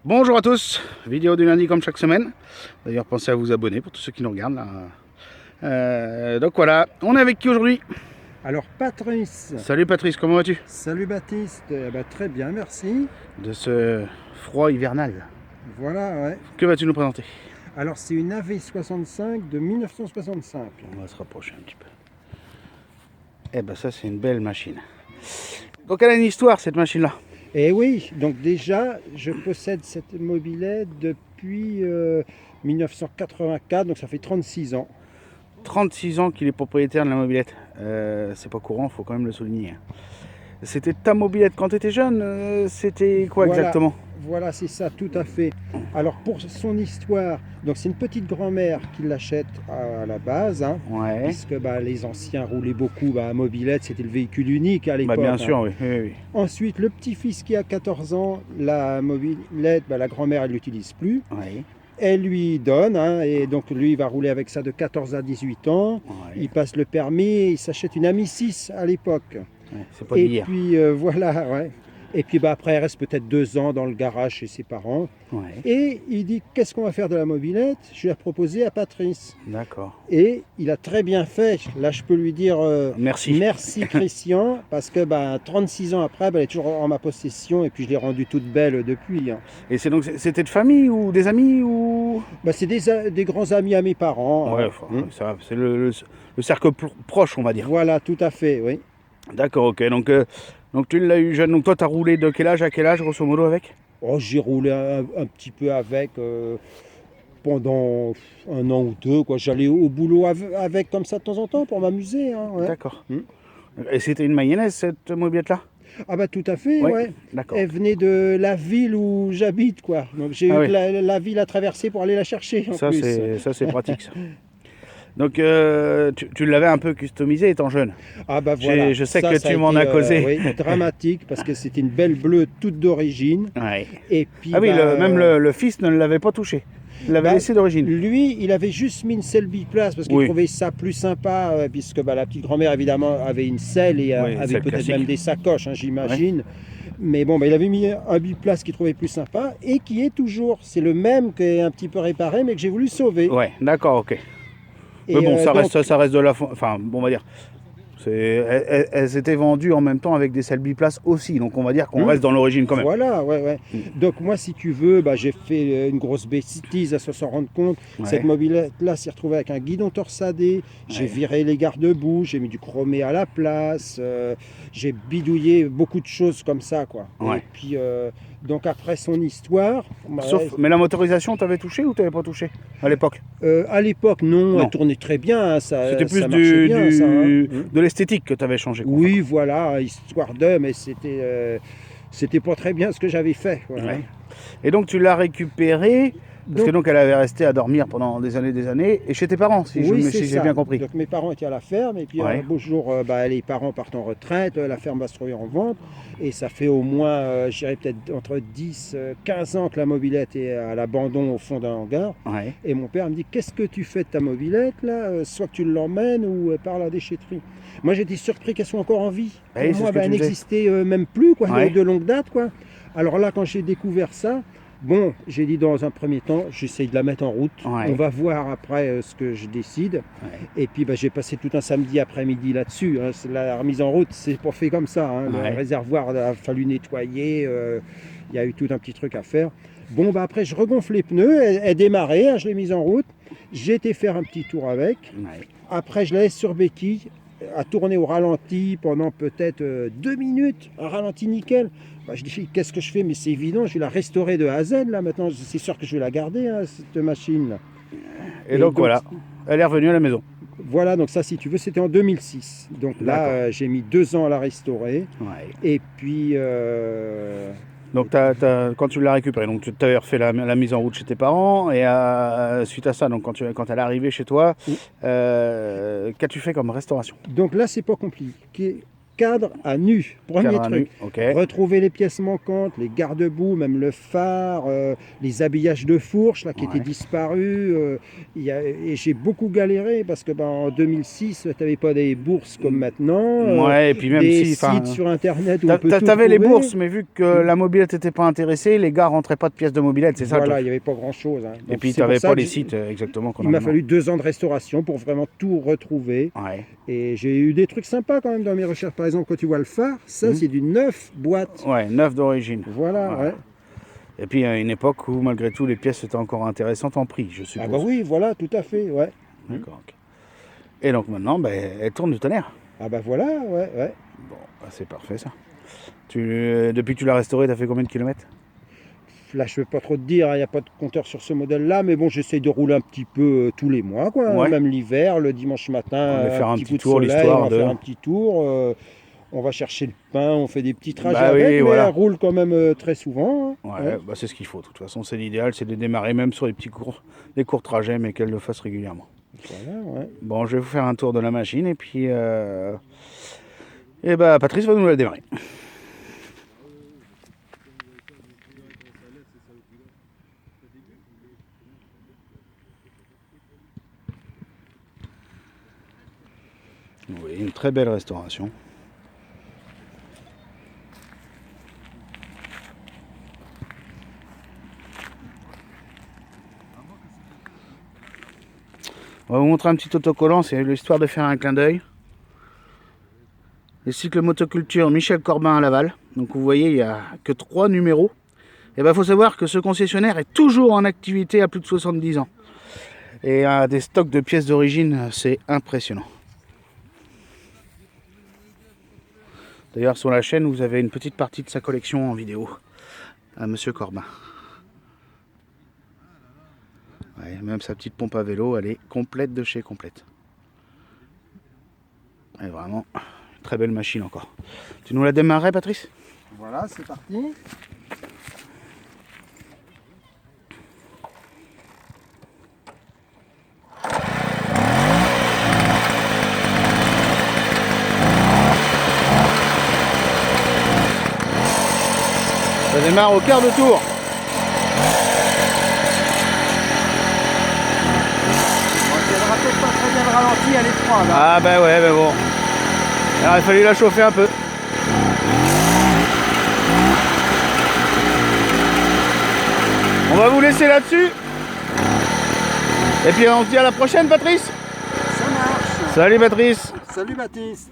Bonjour à tous, vidéo du lundi comme chaque semaine. D'ailleurs, pensez à vous abonner pour tous ceux qui nous regardent là. Donc voilà, on est avec qui aujourd'hui? Alors Patrice, Salut Patrice, comment vas-tu? salut Baptiste. Très bien, merci. De ce froid hivernal, Voilà, ouais. que vas-tu nous présenter? Alors c'est une AV65 de 1965. On va se rapprocher un petit peu. Eh ben ça c'est une belle machine. Donc elle a une histoire cette machine là. Et oui, donc déjà, je possède cette mobilette depuis 1984, donc ça fait 36 ans. 36 ans qu'il est propriétaire de la mobilette. C'est pas courant, faut quand même le souligner. C'était ta mobilette quand tu étais jeune, c'était quoi Voilà. exactement? Voilà, c'est ça, tout à fait. Alors pour son histoire, donc c'est une petite grand-mère qui l'achète à la base, hein, Ouais. puisque les anciens roulaient beaucoup à mobilette, c'était le véhicule unique à l'époque. Bien sûr, oui, oui. Ensuite, le petit-fils qui a 14 ans, la mobilette, la grand-mère, elle l'utilise plus. Oui. Elle lui donne, hein, et donc lui, il va rouler avec ça de 14 à 18 ans. Ouais. Il passe le permis, il s'achète une Ami 6 à l'époque. Ouais, c'est pas Et d'hier. puis voilà, ouais. Et puis après, elle reste peut-être 2 ans dans le garage chez ses parents. Ouais. Et il dit, qu'est-ce qu'on va faire de la mobilette? Je l'ai proposé à Patrice. D'accord. Et il a très bien fait. Là, je peux lui dire Merci. merci Christian, parce que 36 ans après, elle est toujours en ma possession et puis je l'ai rendue toute belle depuis, hein. Et c'est donc c'était de famille ou des amis ou? C'est des grands amis à mes parents, Ouais, hein. enfin, ça, c'est le cercle proche, on va dire. Voilà, tout à fait, oui. D'accord, ok. Donc tu l'as eu jeune. Donc toi, tu as roulé de quel âge à quel âge, grosso modo, avec? Oh, j'ai roulé un petit peu avec pendant 1 an ou 2, quoi. J'allais au boulot avec comme ça de temps en temps pour m'amuser, hein, ouais. D'accord. Mm. Et c'était une mayonnaise, cette mobilette-là? Ah tout à fait, Ouais. ouais. D'accord. Elle venait de la ville où j'habite, quoi. Donc j'ai eu oui. que la ville à traverser pour aller la chercher en Ça, plus. c'est pratique, ça. Donc tu l'avais un peu customisé étant jeune. Voilà. Je sais Ça, que ça tu a m'en été, as causé. oui, dramatique parce que c'était une belle bleue toute d'origine. Ouais. Et puis, Ah oui, même le fils ne l'avait pas touché. Il l'avait laissé d'origine. Lui, il avait juste mis une selle biplace parce qu'il Oui. trouvait ça plus sympa, puisque la petite grand-mère, évidemment, avait une selle et Oui, avait selle peut-être classique. même des sacoches, hein, j'imagine. Mais bon, il avait mis un biplace qu'il trouvait plus sympa et qui est toujours, c'est le même qui est un petit peu réparé, mais que j'ai voulu sauver. Ouais, d'accord, ok. Et Mais bon, ça donc, reste de la... Enfin, bon, on va dire... Elles étaient vendues en même temps avec des selles biplaces aussi, donc on va dire qu'on reste dans l'origine quand même. Voilà, ouais. Donc moi, si tu veux, j'ai fait une grosse bêtise à s'en rendre compte. Ouais. Cette mobilette-là s'est retrouvée avec un guidon torsadé. J'ai viré les garde-boue, j'ai mis du chromé à la place, j'ai bidouillé beaucoup de choses comme ça, quoi. Ouais. Et puis, donc après son histoire... Mais la motorisation, t'avais touché ou t'avais pas touché à l'époque? À l'époque, non, Non. elle tournait très bien, hein, C'était plus ça marchait bien, ça, hein. de l'esthétique que t'avais changé. Quoi. Oui, voilà, histoire de, mais c'était pas très bien ce que j'avais fait. Voilà. Ouais. Et donc tu l'as récupérée, parce que donc elle avait resté à dormir pendant des années, et chez tes parents, si j'ai bien compris. Donc mes parents étaient à la ferme, et puis un beau jour, les parents partent en retraite, la ferme va se trouver en vente, et ça fait au moins, je dirais peut-être entre 10, 15 ans que la mobilette est à l'abandon au fond d'un hangar. Ouais. Et mon père me dit, qu'est-ce que tu fais de ta mobilette là? Soit que tu l'emmènes ou par la déchetterie. Moi j'étais surpris qu'elle soit encore en vie. Pour moi, elle n'existait même plus, quoi, de longue date, quoi. Alors là, quand j'ai découvert ça, bon, j'ai dit dans un premier temps, j'essaye de la mettre en route. Ouais. On va voir après ce que je décide. Ouais. Et puis j'ai passé tout un samedi après-midi là-dessus, hein. La remise en route, c'est pas fait comme ça, hein. Le réservoir a fallu nettoyer, il y a eu tout un petit truc à faire. Bon, après je regonfle les pneus, elle démarrait, hein, je l'ai mise en route. J'ai été faire un petit tour avec. Ouais. Après je la laisse sur béquille, à tourner au ralenti pendant peut-être 2 minutes, un ralenti nickel. Je dis, qu'est-ce que je fais? Mais c'est évident, je vais la restaurer de A à Z, là, maintenant, c'est sûr que je vais la garder, hein, cette machine-là. Et donc voilà, elle est revenue à la maison. Voilà, donc ça, si tu veux, c'était en 2006. Donc là, j'ai mis 2 ans à la restaurer. Ouais. Et puis... Donc quand tu l'as récupérée, donc tu avais refait la mise en route chez tes parents, et suite à ça, donc quand elle est arrivée chez toi, qu'as-tu fait comme restauration? Donc là, c'est pas compliqué. cadre à nu. Premier Cadre à truc. nu, ok. Retrouver les pièces manquantes, les garde-boue, même le phare, les habillages de fourche là, qui étaient disparus. Et j'ai beaucoup galéré parce que en 2006, tu n'avais pas des bourses comme maintenant. Ouais, et puis même des si, sites sur Internet où on peut tout t'avais les trouver. bourses, mais vu que la mobilette n'était pas intéressée, les gars rentraient pas de pièces de mobilette, c'est ça. Voilà, il n'y avait pas grand-chose. Hein. Et puis tu n'avais pas les sites exactement qu'on Il m'a fallu 2 ans de restauration pour vraiment tout retrouver. Ouais. Et j'ai eu des trucs sympas quand même dans mes recherches. Par exemple, quand tu vois le phare, ça c'est du 9 boîte. Ouais, 9 d'origine. Voilà, ouais. Et puis à une époque où malgré tout les pièces étaient encore intéressantes en prix, je suppose. Ah bah oui, voilà, tout à fait, ouais. D'accord, ok. Et donc maintenant, elle tourne du tonnerre. Ah bah voilà, ouais. Bon, c'est parfait ça. Depuis que tu l'as restauré, tu as fait combien de kilomètres? Là, je ne peux pas trop te dire, il n'y a pas de compteur sur ce modèle-là, mais bon, j'essaye de rouler un petit peu tous les mois, quoi. Ouais. Même l'hiver, le dimanche matin, On va faire un petit petit coup de tour, soleil, l'histoire on va de... faire un petit tour. On va chercher le pain, on fait des petits trajets Bah oui, avec, mais voilà. elle roule quand même très souvent. Hein. Ouais, bah c'est ce qu'il faut. De toute façon, c'est l'idéal, c'est de démarrer même sur des courts trajets, mais qu'elle le fasse régulièrement. Voilà, ouais. Bon, je vais vous faire un tour de la machine et puis... Patrice va nous la démarrer. Oui, une très belle restauration. On va vous montrer un petit autocollant, c'est l'histoire de faire un clin d'œil. Les cycles motoculture Michel Corbin à Laval. Donc vous voyez, il n'y a que 3 numéros. Et faut savoir que ce concessionnaire est toujours en activité à plus de 70 ans. Et a des stocks de pièces d'origine, c'est impressionnant. D'ailleurs, sur la chaîne, vous avez une petite partie de sa collection en vidéo à Monsieur Corbin. Ouais, même sa petite pompe à vélo, elle est complète de chez complète. Et vraiment, très belle machine encore. Tu nous la démarrais, Patrice? Voilà, c'est parti. Ça démarre au quart de tour. Elle ne pas très bien le ralenti à l'étroit là. Ah bah ouais, mais bon. Alors, il a fallu la chauffer un peu. On va vous laisser là-dessus. Et puis on se dit à la prochaine, Patrice. Ça marche. Salut Patrice. Salut Baptiste.